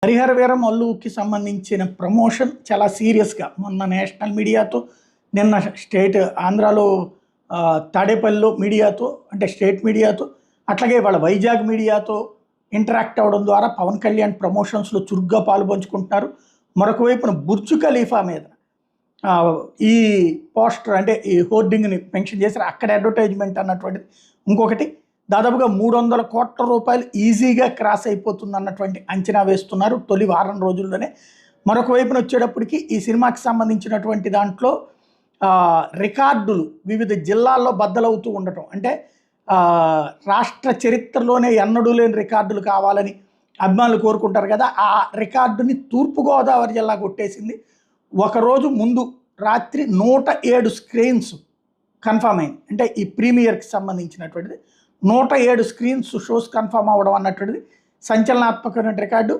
హరిహర వీరం అల్లుకి సంబంధించిన ప్రమోషన్ చాలా సీరియస్గా మొన్న నేషనల్ మీడియాతో, నిన్న స్టేట్ ఆంధ్రాలో తాడేపల్లిలో మీడియాతో, అంటే స్టేట్ మీడియాతో, అట్లాగే వాళ్ళ వైజాగ్ మీడియాతో ఇంటరాక్ట్ అవ్వడం ద్వారా పవన్ కళ్యాణ్ ప్రమోషన్స్లో చురుగ్గా పాల్పంచుకుంటున్నారు. మరొక వైపున బుర్జ్ ఖలీఫా మీద ఈ పోస్టర్ అంటే ఈ హోర్డింగ్ని మెన్షన్ చేశారు. అక్కడ అడ్వర్టైజ్మెంట్ అన్నటువంటిది. ఇంకొకటి దాదాపుగా 300 కోట్ల రూపాయలు ఈజీగా క్రాస్ అయిపోతుంది అన్నటువంటి అంచనా వేస్తున్నారు తొలి వారం రోజుల్లోనే. మరొక వైపున వచ్చేటప్పటికి ఈ సినిమాకి సంబంధించినటువంటి దాంట్లో రికార్డులు వివిధ జిల్లాల్లో బద్దలవుతూ ఉండటం, అంటే రాష్ట్ర చరిత్రలోనే ఎన్నడూ లేని రికార్డులు కావాలని అభిమానులు కోరుకుంటారు కదా, ఆ రికార్డుని తూర్పుగోదావరి జిల్లా కొట్టేసింది. ఒకరోజు ముందు రాత్రి 107 స్క్రీన్స్ కన్ఫర్మ్ అయింది. అంటే ఈ ప్రీమియర్కి సంబంధించినటువంటిది 107 స్క్రీన్స్ షోస్ కన్ఫర్మ్ అవ్వడం అన్నటువంటిది సంచలనాత్మకమైన రికార్డు.